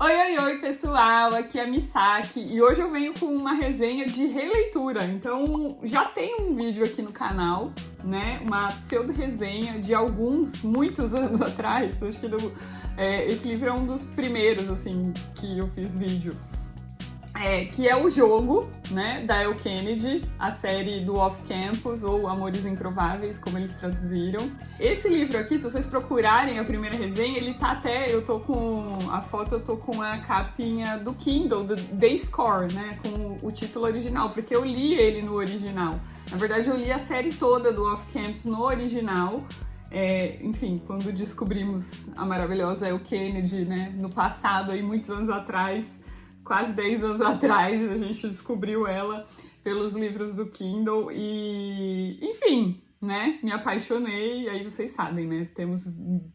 Oi, pessoal, aqui é a Misaki e hoje eu venho com uma resenha de releitura. Então, já tem um vídeo aqui no canal, né? Uma pseudo-resenha de muitos anos atrás. Acho que esse livro é um dos primeiros, assim, que eu fiz vídeo. Que é o jogo, né, da Elle Kennedy, a série do Off Campus, ou Amores Improváveis, como eles traduziram. Esse livro aqui, se vocês procurarem a primeira resenha, ele tá até, eu tô com a capinha do Kindle, do The Score, né, com o título original, porque eu li ele no original. Na verdade, eu li a série toda do Off Campus no original. Enfim, quando descobrimos a maravilhosa Elle Kennedy, né, no passado, aí muitos anos atrás, quase 10 anos atrás, a gente descobriu ela pelos livros do Kindle e, enfim, né, me apaixonei. E aí vocês sabem, né, temos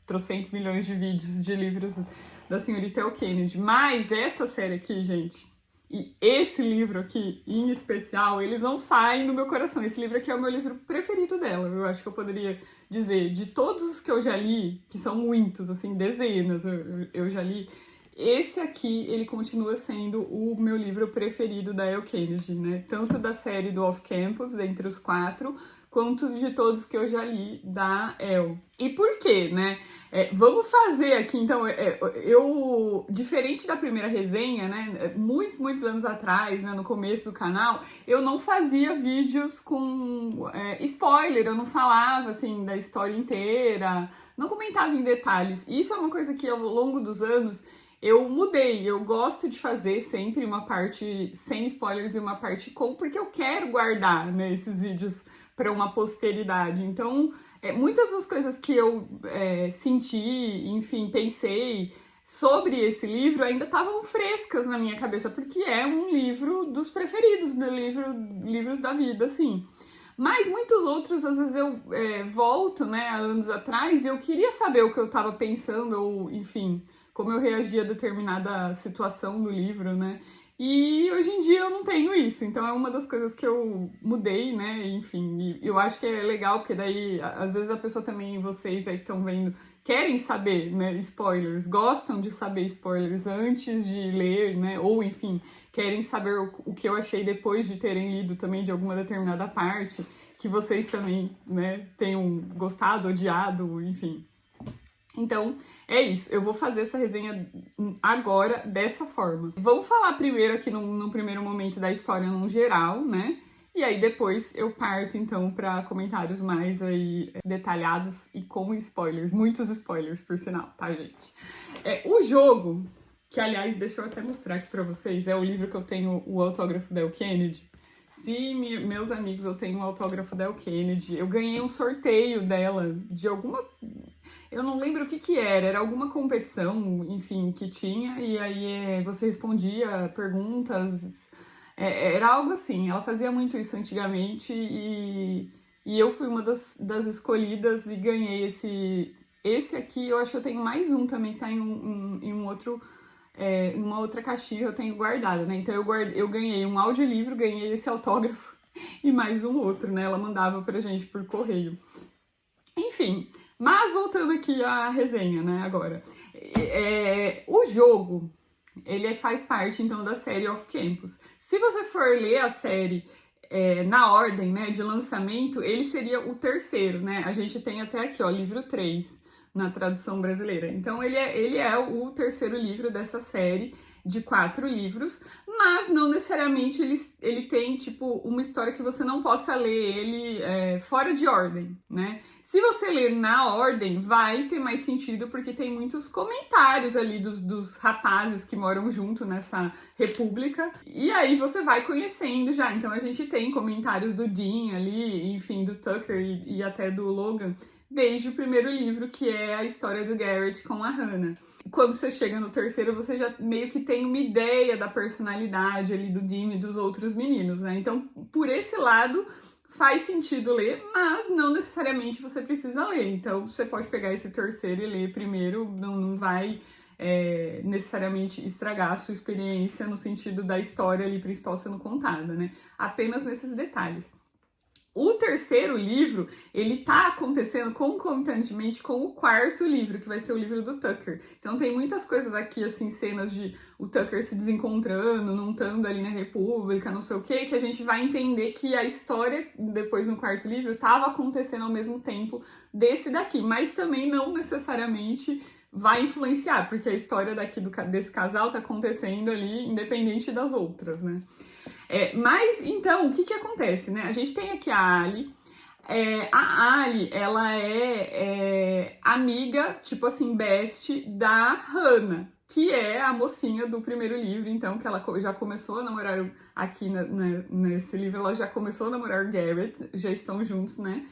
trocentos milhões de vídeos de livros da senhorita Elle Kennedy. Mas essa série aqui, gente, e esse livro aqui, em especial, eles não saem do meu coração. Esse livro aqui é o meu livro preferido dela. Eu acho que eu poderia dizer, de todos os que eu já li, que são muitos, assim, dezenas, eu já li, esse aqui, ele continua sendo o meu livro preferido da Elle Kennedy, né? Tanto da série do Off Campus, dentre os 4, quanto de todos que eu já li da Elle. E por quê, né? Vamos fazer aqui, então, eu, diferente da primeira resenha, né? Muitos anos atrás, né, no começo do canal, eu não fazia vídeos com spoiler, eu não falava, assim, da história inteira, não comentava em detalhes. E isso é uma coisa que, ao longo dos anos, eu mudei. Eu gosto de fazer sempre uma parte sem spoilers e uma parte com, porque eu quero guardar, né, esses vídeos para uma posteridade. Então, muitas das coisas que eu senti, enfim, pensei sobre esse livro ainda estavam frescas na minha cabeça, porque é um livro dos preferidos, né, livros da vida, assim. Mas muitos outros, às vezes eu volto, né, há anos atrás, e eu queria saber o que eu estava pensando, ou, enfim, como eu reagia a determinada situação do livro, né? E hoje em dia eu não tenho isso, então é uma das coisas que eu mudei, né? Enfim, e eu acho que é legal, porque daí, às vezes a pessoa também, vocês aí que estão vendo, querem saber, né, spoilers, gostam de saber spoilers antes de ler, né? Ou, enfim, querem saber o que eu achei depois de terem lido também de alguma determinada parte, que vocês também, né, tenham gostado, odiado, enfim. Então, é isso. Eu vou fazer essa resenha agora dessa forma. Vamos falar primeiro aqui, num primeiro momento, da história num geral, né? E aí depois eu parto, então, para comentários mais aí detalhados e com spoilers. Muitos spoilers, por sinal, tá, gente? O jogo, que, aliás, deixa eu até mostrar aqui pra vocês, é o livro que eu tenho o autógrafo da Elle Kennedy. Sim, meus amigos, eu tenho um autógrafo da Elle Kennedy. Eu ganhei um sorteio dela de alguma... Eu não lembro o que era alguma competição, enfim, que tinha, e aí você respondia perguntas, era algo assim. Ela fazia muito isso antigamente, e eu fui uma das escolhidas e ganhei esse aqui. Eu acho que eu tenho mais um também, que tá em um outro... em uma outra caixinha eu tenho guardada, né? Então eu ganhei um audiolivro, ganhei esse autógrafo e mais um outro, né? Ela mandava pra gente por correio. Enfim, mas voltando aqui à resenha, né, agora. O jogo, ele faz parte, então, da série Off Campus. Se você for ler a série na ordem, né, de lançamento, ele seria o terceiro, né? A gente tem até aqui, ó, livro 3, na tradução brasileira. Então, ele é o terceiro livro dessa série de 4 livros, mas não necessariamente ele tem, tipo, uma história que você não possa ler ele fora de ordem, né? Se você ler na ordem, vai ter mais sentido, porque tem muitos comentários ali dos rapazes que moram junto nessa república, e aí você vai conhecendo já. Então a gente tem comentários do Dean ali, enfim, do Tucker e até do Logan, desde o primeiro livro, que é a história do Garrett com a Hannah. Quando você chega no terceiro, você já meio que tem uma ideia da personalidade ali do Dean e dos outros meninos, né? Então, por esse lado, faz sentido ler, mas não necessariamente você precisa ler. Então, você pode pegar esse terceiro e ler primeiro, não vai necessariamente estragar a sua experiência no sentido da história ali principal sendo contada, né? Apenas nesses detalhes. O terceiro livro, ele tá acontecendo concomitantemente com o quarto livro, que vai ser o livro do Tucker. Então tem muitas coisas aqui, assim, cenas de o Tucker se desencontrando, não estando ali na República, não sei o quê, que a gente vai entender que a história, depois no quarto livro, estava acontecendo ao mesmo tempo desse daqui, mas também não necessariamente vai influenciar, porque a história desse casal tá acontecendo ali independente das outras, né? Mas, então, o que acontece, né? A gente tem aqui a Ali. A Ali, ela é amiga, tipo assim, best da Hannah, que é a mocinha do primeiro livro, então, que ela já começou a namorar aqui nesse livro, ela já começou a namorar o Garrett, já estão juntos, né?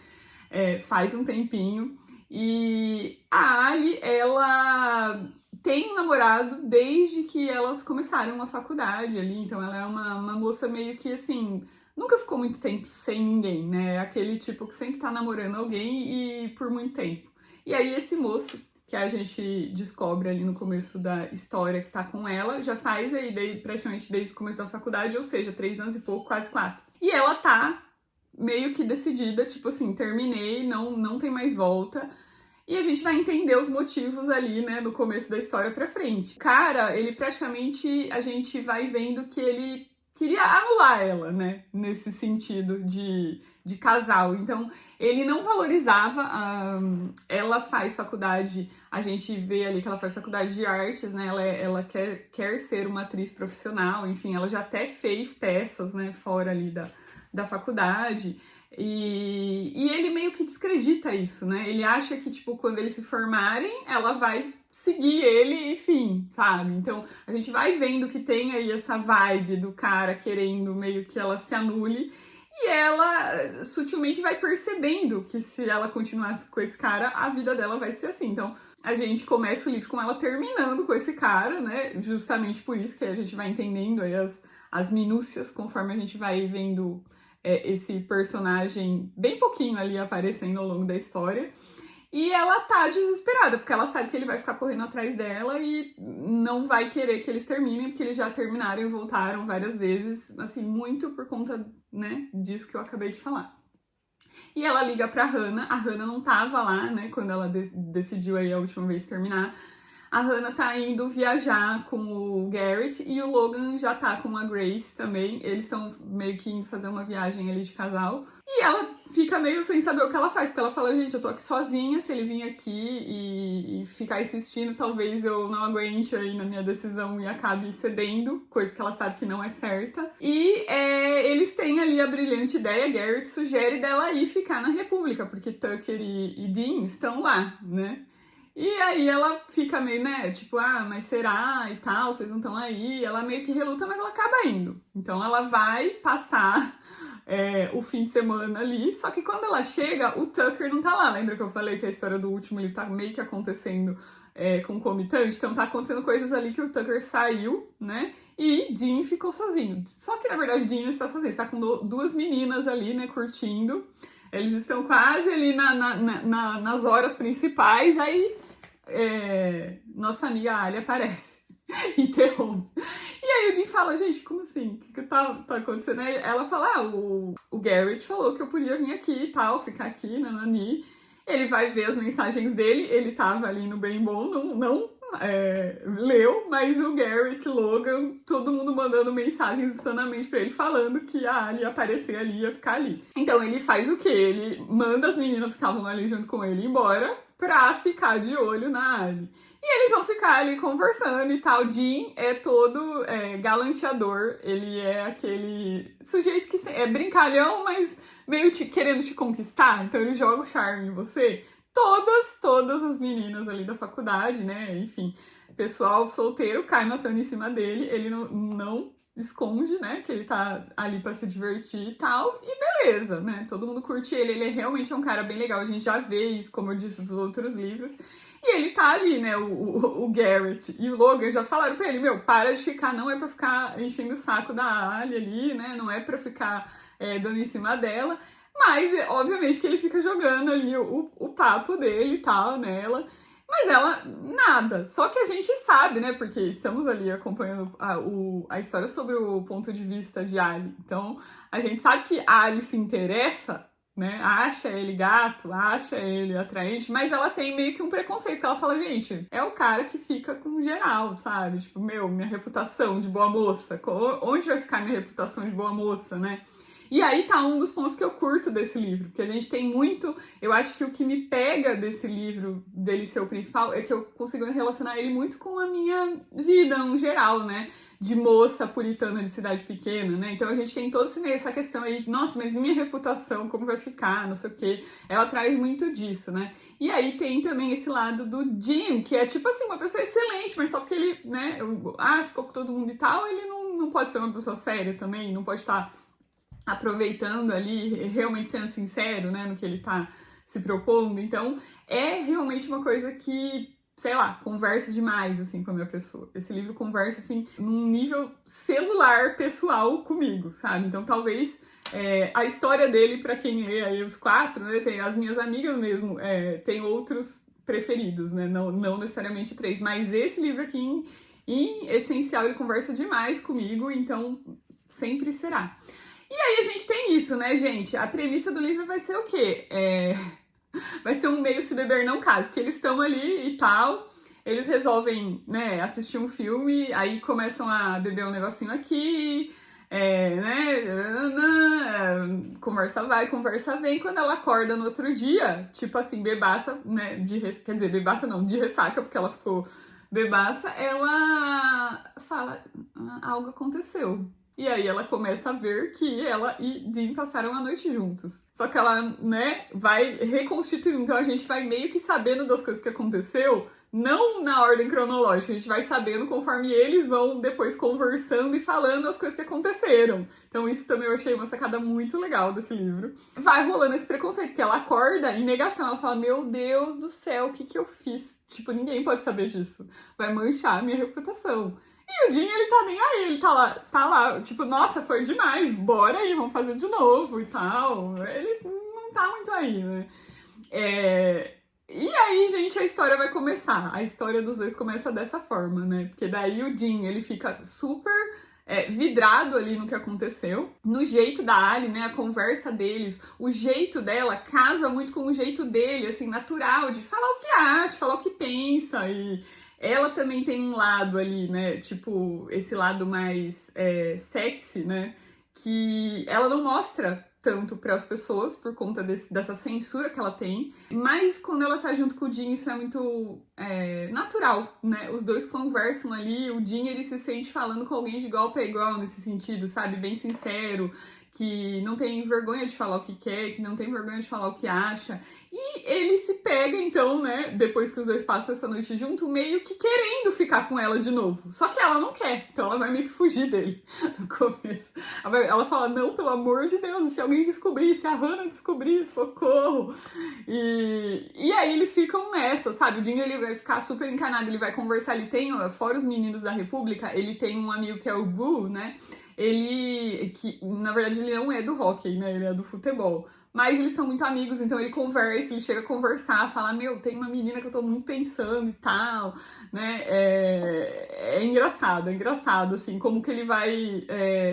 Faz um tempinho. E a Ali, ela tem um namorado desde que elas começaram a faculdade ali, então ela é uma moça meio que assim, nunca ficou muito tempo sem ninguém, né? Aquele tipo que sempre tá namorando alguém e por muito tempo. E aí esse moço, que a gente descobre ali no começo da história que tá com ela, já faz aí praticamente desde o começo da faculdade, ou seja, 3 anos e pouco, quase 4. E ela tá meio que decidida, tipo assim, terminei, não tem mais volta. E a gente vai entender os motivos ali, né, no começo da história pra frente. Cara, ele praticamente, a gente vai vendo que ele queria anular ela, né, nesse sentido de casal. Então, ele não valorizava, ela faz faculdade, a gente vê ali que ela faz faculdade de artes, né, ela quer ser uma atriz profissional, enfim, ela já até fez peças, né, fora ali da faculdade. E ele meio que descredita isso, né? Ele acha que, tipo, quando eles se formarem, ela vai seguir ele, enfim, sabe? Então, a gente vai vendo que tem aí essa vibe do cara querendo meio que ela se anule. E ela sutilmente vai percebendo que se ela continuasse com esse cara, a vida dela vai ser assim. Então, a gente começa o livro com ela terminando com esse cara, né? Justamente por isso que a gente vai entendendo aí as minúcias conforme a gente vai vendo esse personagem bem pouquinho ali aparecendo ao longo da história. E ela tá desesperada, porque ela sabe que ele vai ficar correndo atrás dela e não vai querer que eles terminem, porque eles já terminaram e voltaram várias vezes, assim, muito por conta, né, disso que eu acabei de falar. E ela liga pra Hannah, a Hannah não tava lá, né, quando ela decidiu aí a última vez terminar. A Hannah tá indo viajar com o Garrett e o Logan já tá com a Grace também. Eles estão meio que indo fazer uma viagem ali de casal. E ela fica meio sem saber o que ela faz, porque ela fala, gente, eu tô aqui sozinha, se ele vir aqui e ficar insistindo, talvez eu não aguente aí na minha decisão e acabe cedendo, coisa que ela sabe que não é certa. E eles têm ali a brilhante ideia, Garrett sugere dela ir ficar na República, porque Tucker e Dean estão lá, né? E aí ela fica meio, né, tipo, mas será e tal, vocês não estão aí? Ela meio que reluta, mas ela acaba indo. Então ela vai passar o fim de semana ali, só que quando ela chega, o Tucker não tá lá. Lembra que eu falei que a história do último livro tá meio que acontecendo concomitante? Então tá acontecendo coisas ali que o Tucker saiu, né, e Dean ficou sozinho. Só que na verdade Dean não está sozinho, está com duas meninas ali, né, curtindo. Eles estão quase ali nas horas principais, aí nossa amiga Ali aparece, interrompe. E aí o Dean fala, gente, como assim? O que tá acontecendo? Aí ela fala, o Garrett falou que eu podia vir aqui e tal, ficar aqui, nanani. Ele vai ver as mensagens dele, ele tava ali no bem bom, não leu, mas o Garrett, Logan, todo mundo mandando mensagens insanamente pra ele, falando que a Ali ia aparecer ali, ia ficar ali. Então ele faz o quê? Ele manda as meninas que estavam ali junto com ele embora pra ficar de olho na Ali. E eles vão ficar ali conversando e tal. Dean é todo galanteador, ele é aquele sujeito que é brincalhão, mas meio querendo te conquistar, então ele joga o charme em você. Todas as meninas ali da faculdade, né, enfim, pessoal solteiro cai matando em cima dele, ele não esconde, né, que ele tá ali pra se divertir e tal, e beleza, né, todo mundo curte ele realmente é um cara bem legal, a gente já vê isso, como eu disse, dos outros livros, e ele tá ali, né, o Garrett e o Logan já falaram pra ele, meu, para de ficar, não é pra ficar enchendo o saco da Ali ali, né, não é pra ficar dando em cima dela, mas, obviamente, que ele fica jogando ali o papo dele e tal nela. Mas ela, nada. Só que a gente sabe, né? Porque estamos ali acompanhando a história sobre o ponto de vista de Ali. Então, a gente sabe que a Ali se interessa né? Acha ele gato, acha ele atraente, mas ela tem meio que um preconceito, que ela fala, gente, é o cara que fica com geral, sabe? Tipo, minha reputação de boa moça, onde vai ficar minha reputação de boa moça, né? E aí tá um dos pontos que eu curto desse livro, porque a gente tem muito... Eu acho que o que me pega desse livro, dele ser o principal, é que eu consigo relacionar ele muito com a minha vida, no geral, né? De moça puritana de cidade pequena, né? Então a gente tem toda essa questão aí, nossa, mas e minha reputação, como vai ficar, não sei o quê. Ela traz muito disso, né? E aí tem também esse lado do Jim, que é tipo assim, uma pessoa excelente, mas só porque ele, né, ficou com todo mundo e tal, ele não pode ser uma pessoa séria também, não pode estar aproveitando ali, realmente sendo sincero, né, no que ele tá se propondo. Então, é realmente uma coisa que, sei lá, conversa demais, assim, com a minha pessoa. Esse livro conversa, assim, num nível celular, pessoal comigo, sabe? Então, talvez a história dele, pra quem lê aí os 4, né, tem as minhas amigas mesmo, tem outros preferidos, né, não necessariamente 3, mas esse livro aqui, em essencial, ele conversa demais comigo, então sempre será. E aí a gente tem isso, né, gente? A premissa do livro vai ser o quê? Vai ser um meio se beber não case, porque eles estão ali e tal, eles resolvem, né, assistir um filme, aí começam a beber um negocinho aqui, né, conversa vai, conversa vem, quando ela acorda no outro dia, tipo assim, bebaça, né, quer dizer, bebaça não, de ressaca, porque ela ficou bebaça, ela fala, algo aconteceu. E aí ela começa a ver que ela e Dean passaram a noite juntos. Só que ela, né, vai reconstituindo. Então a gente vai meio que sabendo das coisas que aconteceu, não na ordem cronológica, a gente vai sabendo conforme eles vão depois conversando e falando as coisas que aconteceram. Então isso também eu achei uma sacada muito legal desse livro. Vai rolando esse preconceito, que ela acorda em negação, ela fala, meu Deus do céu, o que eu fiz? Tipo, ninguém pode saber disso. Vai manchar a minha reputação. E o Jim, ele tá nem aí, ele tá lá, tipo, nossa, foi demais, bora aí, vamos fazer de novo e tal. Ele não tá muito aí, né? E aí, gente, a história vai começar. A história dos dois começa dessa forma, né? Porque daí o Jim, ele fica super vidrado ali no que aconteceu, no jeito da Ali, né? A conversa deles, o jeito dela casa muito com o jeito dele, assim, natural, de falar o que acha, falar o que pensa e... Ela também tem um lado ali, né, tipo, esse lado mais sexy, né, que ela não mostra tanto para as pessoas por conta dessa censura que ela tem, mas quando ela tá junto com o Jim, isso é muito natural, né, os dois conversam ali, o Jim, ele se sente falando com alguém de igual para igual nesse sentido, sabe, bem sincero, que não tem vergonha de falar o que quer, que não tem vergonha de falar o que acha. E ele se pega, então, né, depois que os dois passam essa noite junto, meio que querendo ficar com ela de novo. Só que ela não quer, então ela vai meio que fugir dele no começo. Ela fala, não, pelo amor de Deus, se alguém descobrir, se a Hannah descobrir, socorro. E aí eles ficam nessa, sabe? O Jim, ele vai ficar super encanado, ele vai conversar, ele tem, fora os meninos da República, ele tem um amigo que é o Boo, né? Que na verdade ele não é do hockey, né? Ele é do futebol. Mas eles são muito amigos, então ele conversa, ele chega a conversar, fala, meu, tem uma menina que eu tô muito pensando e tal, né? É engraçado, assim, como que ele vai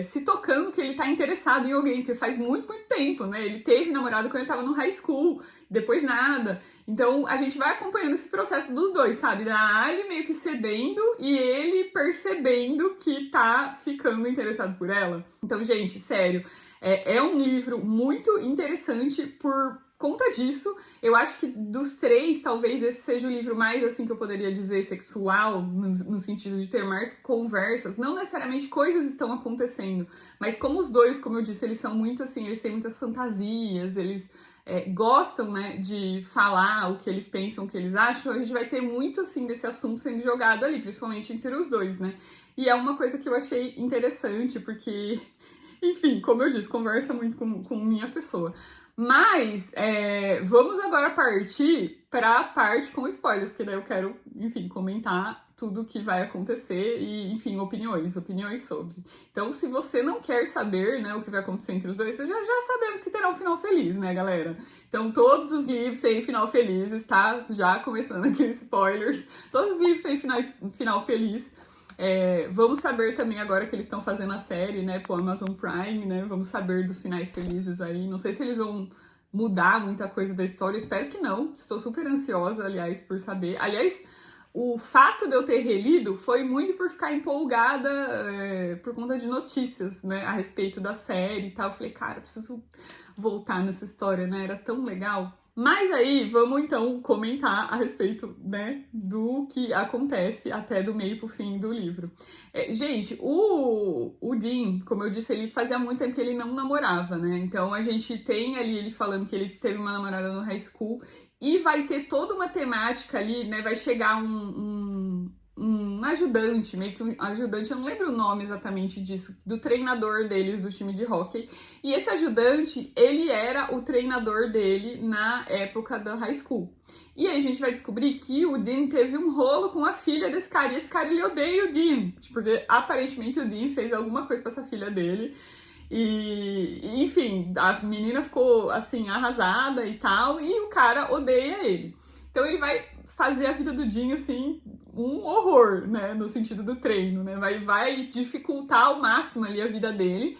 se tocando que ele tá interessado em alguém, porque faz muito, muito tempo, né? Ele teve namorado quando ele tava no high school, depois nada. Então a gente vai acompanhando esse processo dos dois, sabe? Da Ali meio que cedendo e ele percebendo que tá ficando interessado por ela. Então, gente, sério, é um livro muito interessante por conta disso. Eu acho que dos 3, talvez esse seja o livro mais, assim, que eu poderia dizer sexual, no sentido de ter mais conversas. Não necessariamente coisas estão acontecendo, mas como os dois, como eu disse, eles são muito, assim, eles têm muitas fantasias, eles gostam, né, de falar o que eles pensam, o que eles acham. A gente vai ter muito, assim, desse assunto sendo jogado ali, principalmente entre os dois, né? E é uma coisa que eu achei interessante, porque... Enfim, como eu disse, conversa muito com minha pessoa. Mas vamos agora partir para a parte com spoilers, porque daí eu quero, enfim, comentar tudo o que vai acontecer e, enfim, opiniões sobre. Então, se você não quer saber, né, o que vai acontecer entre os dois, já sabemos que terá um final feliz, né, galera? Então, todos os livros têm final felizes, tá? Já começando aqui spoilers. Todos os livros têm final feliz. Vamos saber também agora que eles estão fazendo a série, né, pro Amazon Prime, né, vamos saber dos finais felizes aí, não sei se eles vão mudar muita coisa da história. Eu espero que não. Estou super ansiosa, aliás, por saber. Aliás, o fato de eu ter relido foi muito por ficar empolgada por conta de notícias, né, a respeito da série e tal. Eu falei, cara, eu preciso voltar nessa história, né? Era tão legal. Mas aí, vamos então comentar a respeito, né, do que acontece até do meio pro fim do livro. Gente, o Dean, como eu disse, ele fazia muito tempo que ele não namorava, né? Então a gente tem ali ele falando que ele teve uma namorada no high school e vai ter toda uma temática ali, né? Vai chegar um ajudante, meio que um ajudante, eu não lembro o nome exatamente disso, do treinador deles, do time de hóquei. E esse ajudante, ele era o treinador dele na época da high school. E aí a gente vai descobrir que o Dean teve um rolo com a filha desse cara, e esse cara, ele odeia o Dean, porque aparentemente o Dean fez alguma coisa com essa filha dele. E enfim, a menina ficou assim, arrasada e tal, e o cara odeia ele. Então ele vai fazer a vida do Dean, assim, um horror, né, no sentido do treino, né, vai dificultar ao máximo ali a vida dele.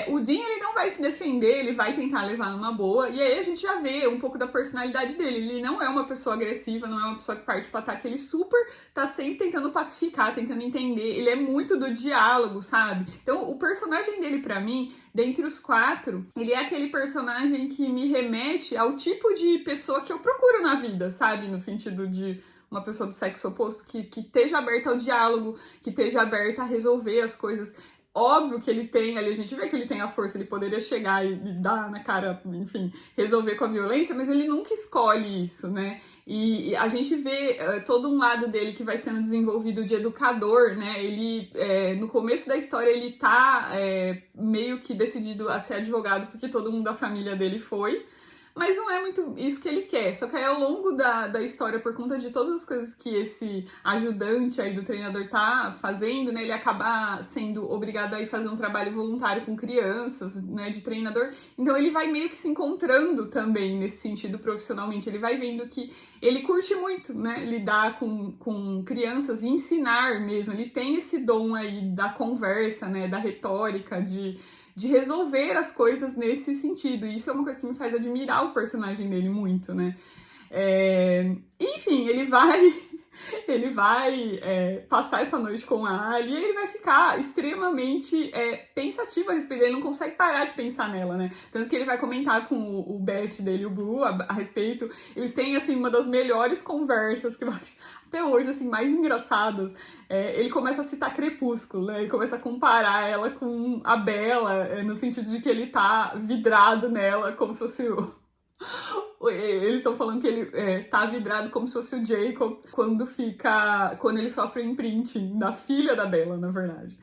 O Dean, ele não vai se defender, ele vai tentar levar numa boa, e aí a gente já vê um pouco da personalidade dele. Ele não é uma pessoa agressiva, não é uma pessoa que parte pro ataque, ele super tá sempre tentando pacificar, tentando entender, ele é muito do diálogo, sabe? Então, o personagem dele, pra mim, dentre os 4, ele é aquele personagem que me remete ao tipo de pessoa que eu procuro na vida, sabe? No sentido de uma pessoa do sexo oposto que esteja aberta ao diálogo, que esteja aberta a resolver as coisas. Óbvio que ele tem ali, a gente vê que ele tem a força, ele poderia chegar e dar na cara, enfim, resolver com a violência, mas ele nunca escolhe isso, né? E a gente vê todo um lado dele que vai sendo desenvolvido de educador, né? Ele, no começo da história, ele tá meio que decidido a ser advogado porque todo mundo da família dele foi. Mas não é muito isso que ele quer. Só que aí ao longo da história, por conta de todas as coisas que esse ajudante aí do treinador tá fazendo, né? Ele acaba sendo obrigado a ir fazer um trabalho voluntário com crianças, né? De treinador. Então ele vai meio que se encontrando também nesse sentido profissionalmente. Ele vai vendo que ele curte muito, né? Lidar com crianças e ensinar mesmo. Ele tem esse dom aí da conversa, né? Da retórica, de resolver as coisas nesse sentido. E isso é uma coisa que me faz admirar o personagem dele muito, né? Enfim, ele vai passar essa noite com a Ali e ele vai ficar extremamente pensativo a respeito dele, ele não consegue parar de pensar nela, né? Tanto que ele vai comentar com o best dele, o Boo, a respeito. Eles têm, assim, uma das melhores conversas que eu acho até hoje, assim, mais engraçadas. Ele começa a citar Crepúsculo, né? Ele começa a comparar ela com a Bella, no sentido de que ele tá vidrado nela, como se fosse eles estão falando que ele tá vidrado como se fosse o Jacob quando ele sofre o imprinting da filha da Bella, na verdade.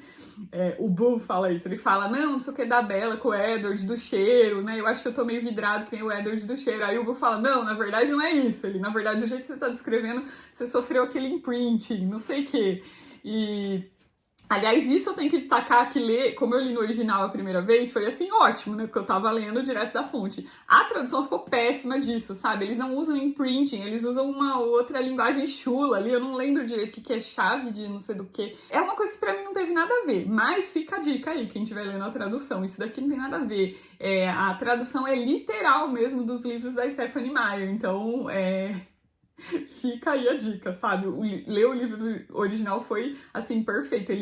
O Boo fala isso, ele fala, não sei o que da Bella com o Edward do cheiro, né? Eu acho que eu tô meio vidrado que nem o Edward do cheiro. Aí o Boo fala, não, na verdade não é isso. Ele, na verdade, do jeito que você tá descrevendo, você sofreu aquele imprinting, não sei o que. Aliás, isso eu tenho que destacar que como eu li no original a primeira vez, foi assim ótimo, né? Porque eu tava lendo direto da fonte. A tradução ficou péssima disso, sabe? Eles não usam imprinting, eles usam uma outra linguagem chula ali. Eu não lembro direito o que é chave de não sei do que. É uma coisa que pra mim não teve nada a ver. Mas fica a dica aí, quem estiver lendo a tradução. Isso daqui não tem nada a ver. A tradução é literal mesmo dos livros da Stephenie Meyer. Então, fica aí a dica, sabe? Ler o livro original foi, assim, perfeito,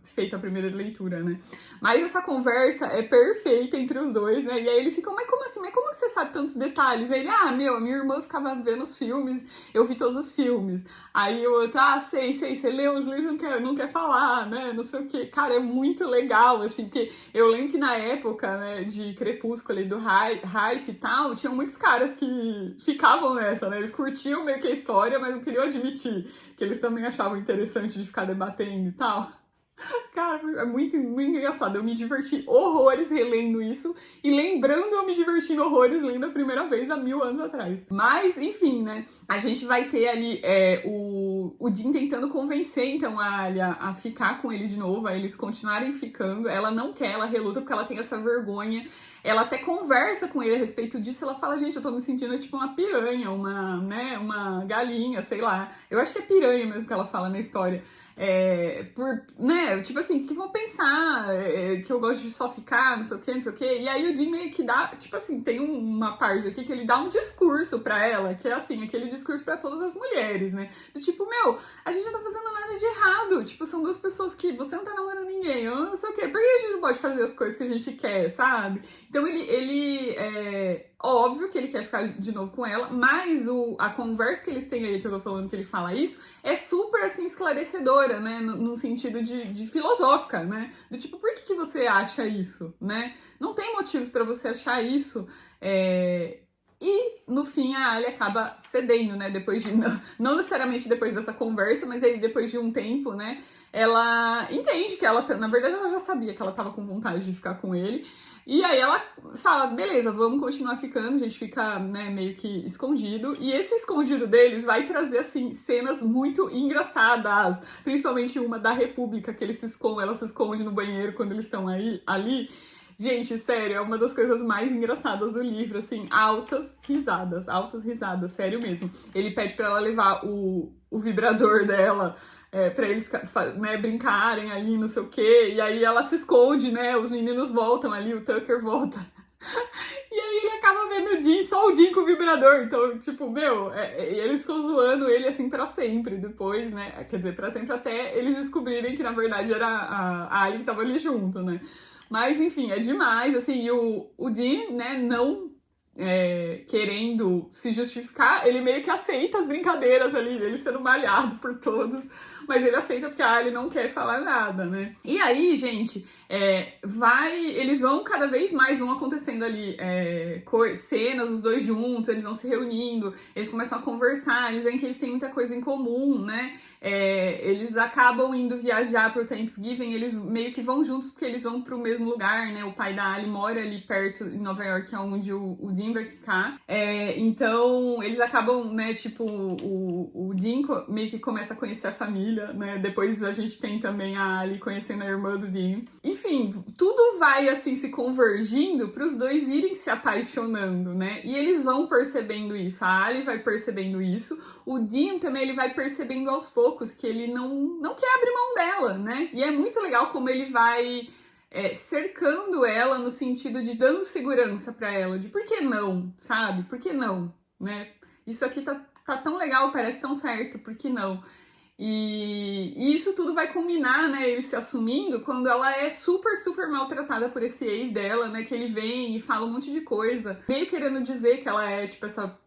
feita a primeira leitura, né? Mas essa conversa é perfeita entre os dois, né? E aí eles ficam, mas como assim? Mas como que você sabe tantos detalhes? Aí ele, a minha irmã ficava vendo os filmes, eu vi todos os filmes. Aí o outro, sei, você leu os livros, não quer falar, né? Não sei o quê. Cara, é muito legal, assim, porque eu lembro que na época, né, de Crepúsculo, ali, do hype e tal, tinham muitos caras que ficavam nessa, né? Eles curtiam meio que a história, mas não queriam admitir que eles também achavam interessante de ficar debatendo e tal. Cara, é muito, muito engraçado. Eu me diverti horrores relendo isso e lembrando eu me divertindo horrores lendo a primeira vez há 1000 anos atrás. Mas, enfim, né? A gente vai ter ali o Dean tentando convencer, então, a Alia a ficar com ele de novo, a eles continuarem ficando. Ela não quer, ela reluta porque ela tem essa vergonha. Ela até conversa com ele a respeito disso. Ela fala, gente, eu tô me sentindo tipo uma piranha, uma galinha, sei lá. Eu acho que é piranha mesmo que ela fala na história. por, né, tipo assim, que vão pensar que eu gosto de só ficar, não sei o que, não sei o que. E aí o Jim meio que dá, tipo assim, tem uma parte aqui que ele dá um discurso pra ela, que é assim, aquele discurso pra todas as mulheres, né? Do tipo, meu, a gente não tá fazendo nada de errado. Tipo, são duas pessoas que você não tá namorando ninguém, eu não sei o que. Por que a gente não pode fazer as coisas que a gente quer, sabe? Então ele óbvio que ele quer ficar de novo com ela, mas a conversa que eles têm aí, que eu tô falando que ele fala isso, é super, assim, esclarecedora, né? No sentido de filosófica, né? Do tipo, por que você acha isso, né? Não tem motivo pra você achar isso. E, no fim, a Ali acaba cedendo, né? Depois de... Não necessariamente depois dessa conversa, mas aí depois de um tempo, né? Ela entende que ela... Na verdade, ela já sabia que ela tava com vontade de ficar com ele. E aí ela fala, beleza, vamos continuar ficando, a gente fica, né, meio que escondido. E esse escondido deles vai trazer, assim, cenas muito engraçadas. Principalmente uma da República, que ela se esconde no banheiro quando eles estão ali. Gente, sério, é uma das coisas mais engraçadas do livro, assim, altas risadas, sério mesmo. Ele pede pra ela levar o vibrador dela, pra eles, né, brincarem ali, não sei o quê, e aí ela se esconde, né, os meninos voltam ali, o Tucker volta. E aí ele acaba vendo o Jim, só o Jim com o vibrador, então, tipo, meu, eles ficam zoando ele, assim, pra sempre, depois, né, quer dizer, pra sempre até eles descobrirem que, na verdade, era a Ali que tava ali junto, né. Mas, enfim, é demais, assim, e o Dean, né, não querendo se justificar, ele meio que aceita as brincadeiras ali, ele sendo malhado por todos, mas ele aceita porque a Ali não quer falar nada, né? E aí, gente, eles vão cada vez mais, vão acontecendo ali cenas, os dois juntos, eles vão se reunindo, eles começam a conversar, eles veem que eles têm muita coisa em comum, né? Eles acabam indo viajar pro Thanksgiving, eles meio que vão juntos porque eles vão pro mesmo lugar, né? O pai da Ali mora ali perto, em Nova York, que é onde o Dean vai ficar. Então, eles acabam, né, tipo, o Dean meio que começa a conhecer a família, né? Depois a gente tem também a Ali conhecendo a irmã do Dean. Enfim, tudo vai, assim, se convergindo pros dois irem se apaixonando, né? E eles vão percebendo isso, a Ali vai percebendo isso, o Dean também, ele vai percebendo aos poucos que ele não quer abrir mão dela, né? E é muito legal como ele vai cercando ela no sentido de dando segurança pra ela, de por que não, sabe? Por que não, né? Isso aqui tá tão legal, parece tão certo, por que não? E isso tudo vai culminar, né, ele se assumindo quando ela é super, super maltratada por esse ex dela, né, que ele vem e fala um monte de coisa, meio querendo dizer que ela é, tipo, essa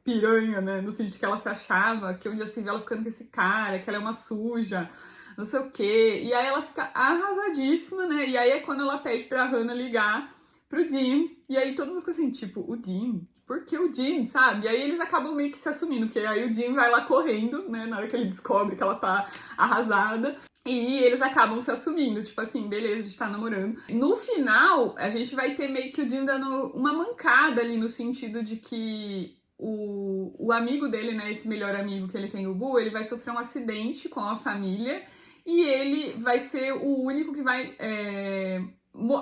piranha, né, no sentido que ela se achava, que um dia se vê ela ficando com esse cara, que ela é uma suja, não sei o quê. E aí ela fica arrasadíssima, né, e aí é quando ela pede pra Hannah ligar pro Dean, e aí todo mundo fica assim, tipo, o Dean? Por que o Dean, sabe? E aí eles acabam meio que se assumindo, porque aí o Dean vai lá correndo, né, na hora que ele descobre que ela tá arrasada, e eles acabam se assumindo, tipo assim, beleza, a gente tá namorando. No final, a gente vai ter meio que o Dean dando uma mancada ali, no sentido de que o amigo dele, né, esse melhor amigo que ele tem, o Boo, ele vai sofrer um acidente com a família, e ele vai ser o único que vai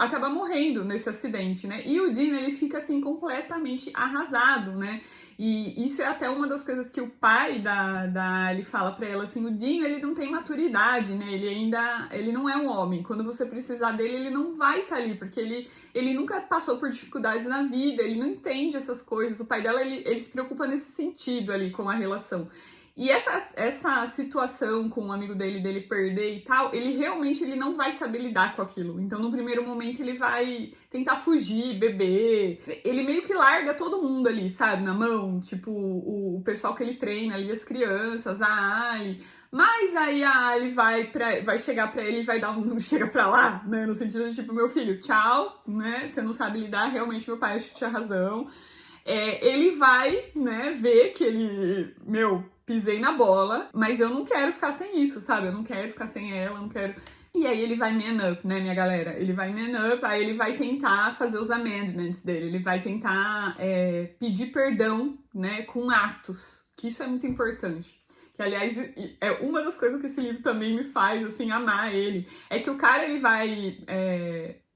acaba morrendo nesse acidente, né? E o Dean, ele fica, assim, completamente arrasado, né? E isso é até uma das coisas que o pai da Ali fala pra ela, assim, o Dean, ele não tem maturidade, né? Ele não é um homem. Quando você precisar dele, ele não vai estar ali, porque ele nunca passou por dificuldades na vida, ele não entende essas coisas. O pai dela, ele se preocupa nesse sentido ali com a relação. E essa situação com um amigo dele perder e tal, ele realmente não vai saber lidar com aquilo. Então, no primeiro momento, ele vai tentar fugir, beber. Ele meio que larga todo mundo ali, sabe, na mão. Tipo, o pessoal que ele treina ali, as crianças, a Ali. Mas aí a Ali vai chegar pra ele e vai dar um chega pra lá, né? No sentido de, tipo, meu filho, tchau, né? Você não sabe lidar, realmente meu pai tinha razão. Ele vai, né, ver que ele, pisei na bola, mas eu não quero ficar sem isso, sabe? Eu não quero ficar sem ela, eu não quero... E aí ele vai man up, né, minha galera? Ele vai man up, aí ele vai tentar fazer os amendments dele, ele vai tentar pedir perdão, né, com atos, que isso é muito importante. Que, aliás, é uma das coisas que esse livro também me faz, assim, amar ele. É que o cara, ele vai...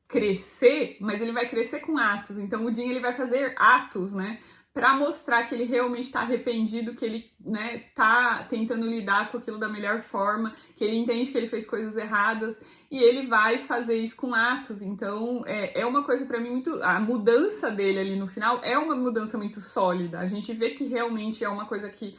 crescer, mas ele vai crescer com atos. Então o Dean, ele vai fazer atos, né, para mostrar que ele realmente tá arrependido, que ele, né, tá tentando lidar com aquilo da melhor forma, que ele entende que ele fez coisas erradas e ele vai fazer isso com atos. Então, é uma coisa para mim muito... A mudança dele ali no final é uma mudança muito sólida. A gente vê que realmente é uma coisa que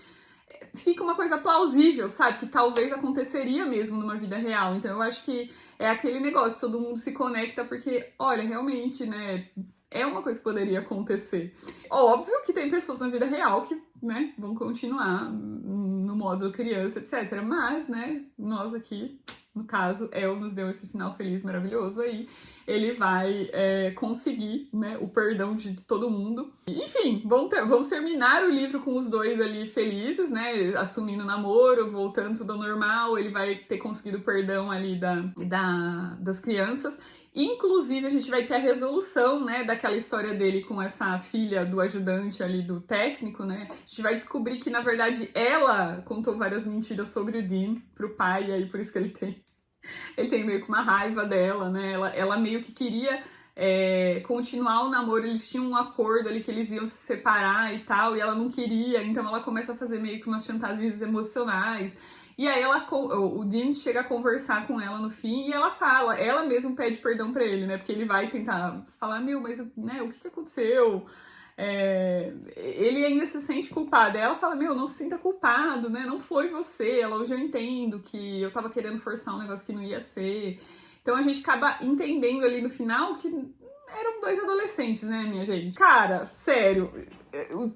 fica uma coisa plausível, sabe? Que talvez aconteceria mesmo numa vida real. Então, eu acho que é aquele negócio, todo mundo se conecta porque, olha, realmente, né... É uma coisa que poderia acontecer. Óbvio que tem pessoas na vida real que, né, vão continuar no modo criança, etc. Mas, né, nós aqui, no caso, El nos deu esse final feliz, maravilhoso aí. Ele vai conseguir, né, o perdão de todo mundo. Enfim, vamos terminar o livro com os dois ali felizes, né, assumindo o namoro, voltando tudo ao normal. Ele vai ter conseguido o perdão ali das crianças. Inclusive, a gente vai ter a resolução, né, daquela história dele com essa filha do ajudante ali, do técnico, né? A gente vai descobrir que, na verdade, ela contou várias mentiras sobre o Dean pro pai, e aí por isso que ele tem meio que uma raiva dela, né? Ela meio que queria continuar o namoro, eles tinham um acordo ali que eles iam se separar e tal, e ela não queria, então ela começa a fazer meio que umas chantagens emocionais. E aí o Dean chega a conversar com ela no fim e ela mesma pede perdão pra ele, né? Porque ele vai tentar falar, mas né, o que aconteceu? Ele ainda se sente culpado. Aí ela fala, não se sinta culpado, né? Não foi você. Hoje eu entendo que eu tava querendo forçar um negócio que não ia ser. Então a gente acaba entendendo ali no final que eram dois adolescentes, né, minha gente? Cara, sério,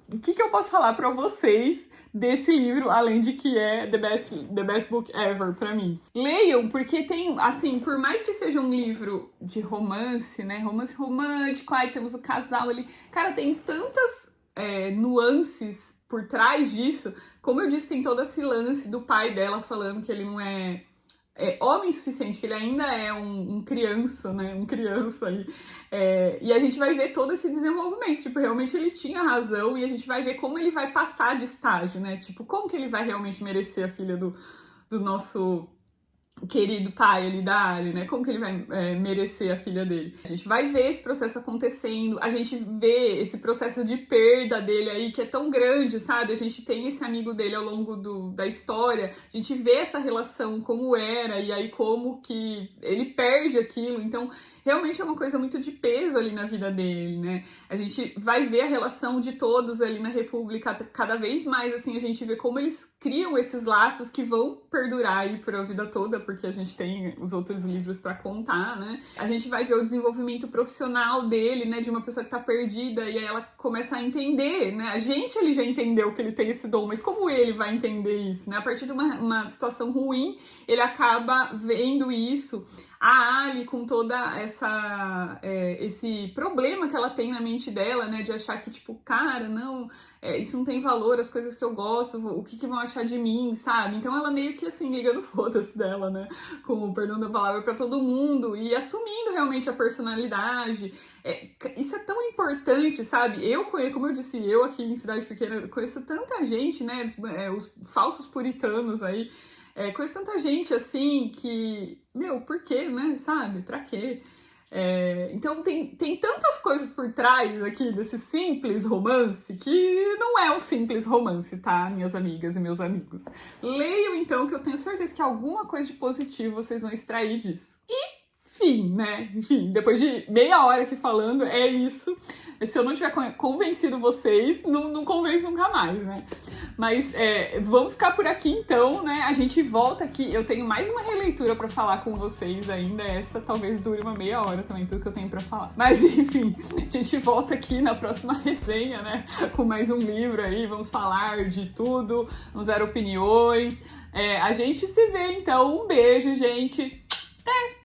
o que eu posso falar pra vocês desse livro, além de que é the best book ever pra mim? Leiam, porque tem, assim, por mais que seja um livro de romance, né, romance romântico, aí temos o casal ali, cara, tem tantas nuances por trás disso. Como eu disse, tem todo esse lance do pai dela falando que ele não é homem o suficiente, que ele ainda é um criança, né? Um criança ali. E a gente vai ver todo esse desenvolvimento. Tipo, realmente ele tinha razão e a gente vai ver como ele vai passar de estágio, né? Tipo, como que ele vai realmente merecer a filha do nosso querido pai ali da Ali, né? Como que ele vai merecer a filha dele? A gente vai ver esse processo acontecendo, a gente vê esse processo de perda dele aí, que é tão grande, sabe? A gente tem esse amigo dele ao longo da história, a gente vê essa relação como era, e aí como que ele perde aquilo. Então, realmente é uma coisa muito de peso ali na vida dele, né? A gente vai ver a relação de todos ali na República, cada vez mais, assim, a gente vê como eles criam esses laços que vão perdurar aí por a vida toda, porque a gente tem os outros livros pra contar, né? A gente vai ver o desenvolvimento profissional dele, né? De uma pessoa que tá perdida, e aí ela começa a entender, né? Ele já entendeu que ele tem esse dom, mas como ele vai entender isso, né? A partir de uma situação ruim, ele acaba vendo isso. A Ali, com toda esse problema que ela tem na mente dela, né, de achar que, tipo, cara, não, isso não tem valor, as coisas que eu gosto, o que vão achar de mim, sabe? Então ela meio que, assim, ligando foda-se dela, né, com o perdão da palavra pra todo mundo e assumindo realmente a personalidade. Isso é tão importante, sabe? Como eu disse, eu aqui em Cidade Pequena conheço tanta gente, né, os falsos puritanos aí, conheço tanta gente assim que, por quê, né? Sabe? Pra quê? Então tem tantas coisas por trás aqui desse simples romance que não é um simples romance, tá, minhas amigas e meus amigos? Leiam então, que eu tenho certeza que alguma coisa de positivo vocês vão extrair disso. Enfim, né? Enfim, depois de meia hora aqui falando, é isso. Se eu não tiver convencido vocês, não convenço nunca mais, né? Mas vamos ficar por aqui então, né? A gente volta aqui. Eu tenho mais uma releitura pra falar com vocês ainda. Essa talvez dure uma meia hora também, tudo que eu tenho pra falar. Mas enfim, a gente volta aqui na próxima resenha, né? Com mais um livro aí. Vamos falar de tudo, vamos dar opiniões. A gente se vê então. Um beijo, gente. Até!